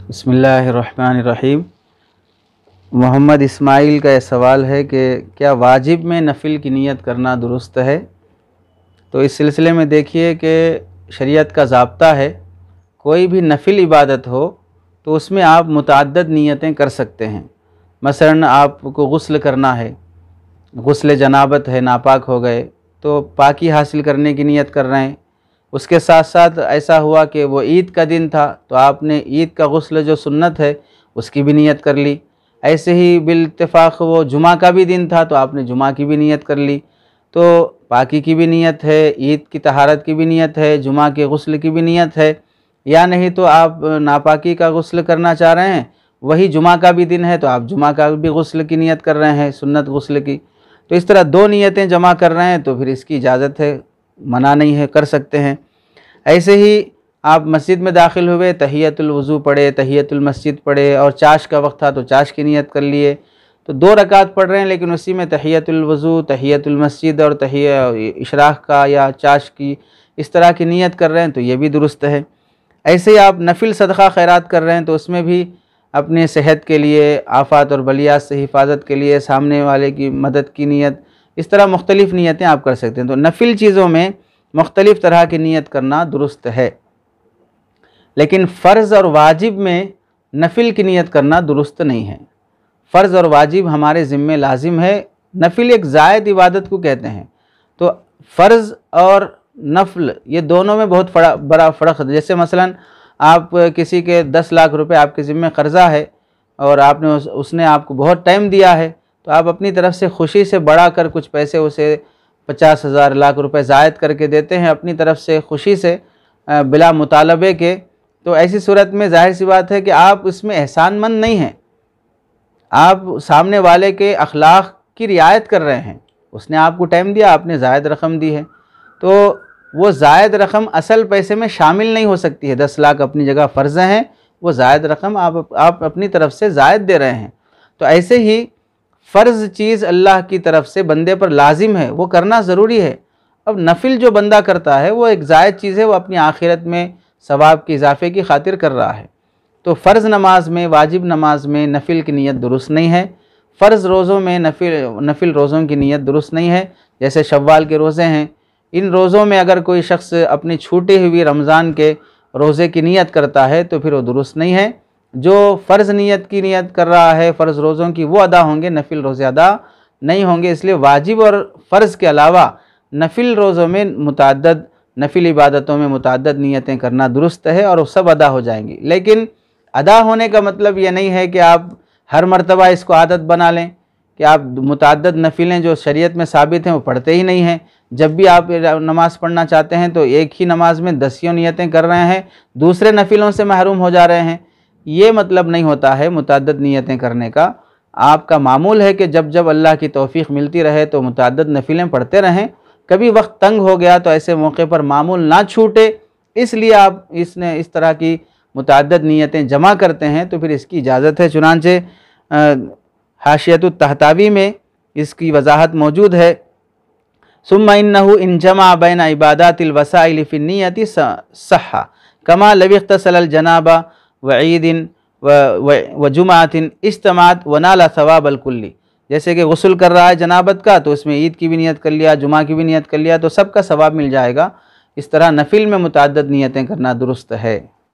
बिस्मिल्लाहिर्रहमानिर्रहीम। मोहम्मद इस्माइल का यह सवाल है कि क्या वाजिब में नफिल की नीयत करना दुरुस्त है। तो इस सिलसिले में देखिए कि शरीयत का ज़ाब्ता है, कोई भी नफिल इबादत हो तो उसमें आप मुतअद्दिद नीयतें कर सकते हैं। मसलन आपको गुस्ल करना है, गुस्ल जनाबत है, नापाक हो गए तो पाकी हासिल करने की नीयत कर रहे हैं। उसके साथ साथ ऐसा हुआ कि वो ईद का दिन था तो आपने ईद का गुस्ल जो सुन्नत है उसकी भी नीयत कर ली। ऐसे ही बिल इत्तेफाक वो जुमा का भी दिन था तो आपने जुमा की भी नीयत कर ली। तो पाकी की भी नीयत है, ईद की तहारत की भी नीयत है, जुमा के गुस्ल की भी नीयत है। या नहीं तो आप नापाकी का गुस्ल करना चाह रहे हैं, वही जुमा का भी दिन है तो आप जुमा का भी गुस्ल की नीयत कर रहे हैं, सुन्नत गुस्ल की। तो इस तरह दो नीयतें जमा कर रहे हैं तो फिर इसकी इजाज़त है, मना नहीं है, कर सकते हैं। ऐसे ही आप मस्जिद में दाखिल हुए, तहियतुल वज़ू पढ़े, तहियतुल मस्जिद पढ़े और चाश का वक्त था तो चाश की नीयत कर लिए। तो 2 रकात पढ़ रहे हैं लेकिन उसी में तहियतुल वज़ू, तहियतुल मस्जिद और इशराक़ का या चाश की इस तरह की नीयत कर रहे हैं तो ये भी दुरुस्त है। ऐसे ही आप नफिल सदक़ा खैरात कर रहे हैं तो उसमें भी अपने सेहत के लिए, आफ़ात और बलियात से हिफाजत के लिए, सामने वाले की मदद की नीयत, इस तरह मुख्तलिफ़ नीयतें आप कर सकते हैं। तो नफिल चीज़ों में मुख्तलिफ़ तरह की नीयत करना दुरुस्त है, लेकिन फ़र्ज़ और वाजिब में नफिल की नीयत करना दुरुस्त नहीं है। फ़र्ज़ और वाजिब हमारे ज़िम्मे लाजिम है, नफिल एक ज़ायद इबादत को कहते हैं। तो फ़र्ज़ और नफल ये दोनों में बहुत बड़ा फ़र्क है। जैसे मसलन आप किसी के 10 लाख रुपए आपके ज़िम्मे कर्ज़ा है और आपने उसने आपको बहुत टाइम दिया है तो आप अपनी तरफ से खुशी से बढ़ा कर कुछ पैसे उसे 50,000 लाख रुपए ज़ायद करके देते हैं अपनी तरफ से खुशी से, बिला मुतालबे के। तो ऐसी सूरत में ज़ाहिर सी बात है कि आप इसमें एहसानमंद नहीं हैं, आप सामने वाले के अखलाक की रियायत कर रहे हैं। उसने आपको टाइम दिया, आपने ज़ायद रकम दी है तो वो ज़ायद रकम असल पैसे में शामिल नहीं हो सकती है। 10 लाख अपनी जगह फ़र्ज़ हैं, वो ज़ायद रकम आप अपनी तरफ से ज़ायद दे रहे हैं। तो ऐसे ही फ़र्ज़ चीज़ अल्लाह की तरफ से बंदे पर लाजिम है, वो करना ज़रूरी है। अब नफिल जो बंदा करता है वो एक ज़ायद चीज़ है, वो अपनी आखिरत में सवाब के इजाफ़े की खातिर कर रहा है। तो फ़र्ज़ नमाज में, वाजिब नमाज में नफिल की नीयत दुरुस्त नहीं है। फ़र्ज़ रोज़ों में नफिल रोज़ों की नीयत दुरुस्त नहीं है। जैसे शव्वाल के रोज़े हैं, इन रोज़ों में अगर कोई शख्स अपनी छूटी हुई रमज़ान के रोज़े की नीयत करता है तो फिर वो दुरुस्त नहीं है। जो फ़र्ज़ नीयत की नीयत कर रहा है फ़र्ज़ रोज़ों की, वो अदा होंगे, नफिल रोज़े अदा नहीं होंगे। इसलिए वाजिब और फ़र्ज़ के अलावा नफिल रोज़ों में मुतअद्दिद, नफिल इबादतों में मुतअद्दिद नीयतें करना दुरुस्त है और वो सब अदा हो जाएंगी। लेकिन अदा होने का मतलब ये नहीं है कि आप हर मरतबा इसको आदत बना लें कि आप मुतअद्दिद नफिलें जो शरीयत में साबित हैं वो पढ़ते ही नहीं हैं। जब भी आप नमाज़ पढ़ना चाहते हैं तो एक ही नमाज में 10 नियतें कर रहे हैं, दूसरे नफिलों से महरूम हो जा रहे हैं। ये मतलब नहीं होता है मुतअद्दिद नियतें करने का। आपका मामूल है कि जब जब अल्लाह की तौफीक मिलती रहे तो मुतअद्दिद नफिलें पढ़ते रहें। कभी वक्त तंग हो गया तो ऐसे मौके पर मामूल ना छूटे, इसलिए आप इस तरह की मुतअद्दिद नियतें जमा करते हैं तो फिर इसकी इजाज़त है। चुनांचे हाशियतुत तहतावी में इसकी वजाहत मौजूद है। सुम्मा इन्नहु इन जमा बैन इबादातिल वसाइल फिन नियति सहा कमा लव इख्तसलल जनाबा व ईदिन व जुमातिन इज्तमात व नाला सवाबल कुल्ली। जैसे कि गुस्ल कर रहा है जनाबत का तो उसमें ईद की भी नियत कर लिया, जुमा की भी नियत कर लिया तो सबका सवाब मिल जाएगा। इस तरह नफिल में मुतअद्दिद नियतें करना दुरुस्त है।